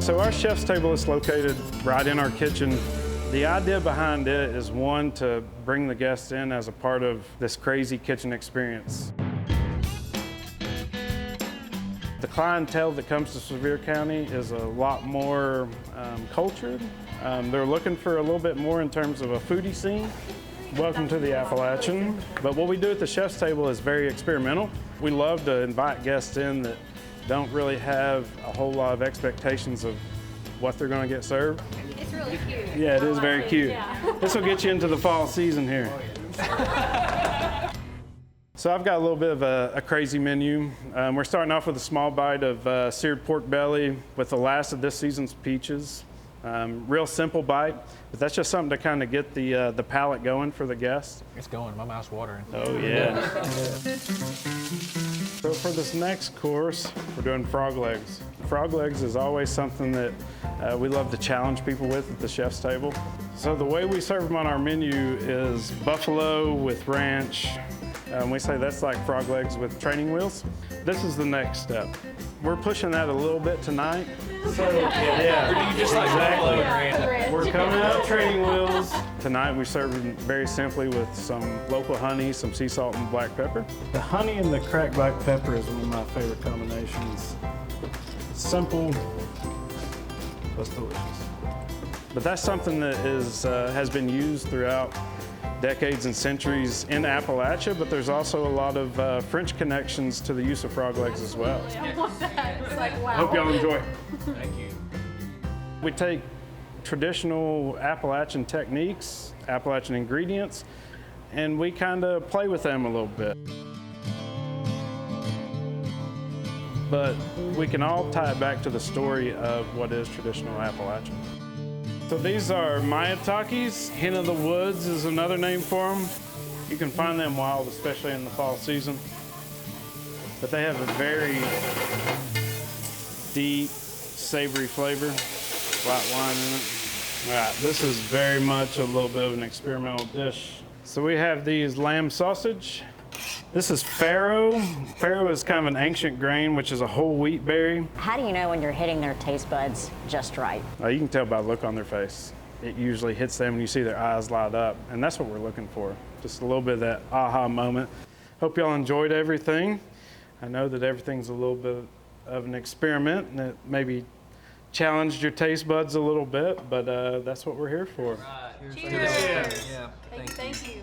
So our chef's table is located right in our kitchen. The idea behind it is, one, to bring the guests in as a part of this crazy kitchen experience. The clientele that comes to Sevier County is a lot more cultured. They're looking for a little bit more in terms of a foodie scene. Welcome to the Appalachian. But what we do at the chef's table is very experimental. We love to invite guests in that don't really have a whole lot of expectations of what they're going to get served. It's really cute. Yeah, it is very cute. Yeah. This will get you into the fall season here. So I've got a little bit of a crazy menu. We're starting off with a small bite of seared pork belly with the last of this season's peaches. Real simple bite, but that's just something to kind of get the palate going for the guests. It's going, my mouth's watering. Oh yeah. So for this next course, we're doing frog legs. Frog legs is always something that we love to challenge people with at the chef's table. So the way we serve them on our menu is buffalo with ranch. We say that's like frog legs with training wheels. This is the next step. We're pushing that a little bit tonight. So, yeah, Just like exactly. Yeah. We're coming out training wheels. Tonight we serve them very simply with some local honey, some sea salt, and black pepper. The honey and the cracked black pepper is one of my favorite combinations. It's simple, but delicious. But that's something that has been used throughout decades and centuries in Appalachia, but there's also a lot of French connections to the use of frog legs as well. I want that. It's like, wow. Hope y'all enjoy. Thank you. We take traditional Appalachian techniques, Appalachian ingredients, and we kind of play with them a little bit. But we can all tie it back to the story of what is traditional Appalachian. So these are Mayatakis. Hen of the Woods is another name for them. You can find them wild, especially in the fall season. But they have a very deep, savory flavor, white wine in it. All right, this is very much a little bit of an experimental dish. So we have these lamb sausage. This is farro. Farro is kind of an ancient grain, which is a whole wheat berry. How do you know when you're hitting their taste buds just right? You can tell by the look on their face. It usually hits them when you see their eyes light up, and that's what we're looking for. Just a little bit of that aha moment. Hope y'all enjoyed everything. I know that everything's a little bit of an experiment, and it maybe challenged your taste buds a little bit, but that's what we're here for. Right, Cheers. Yeah. Thank you.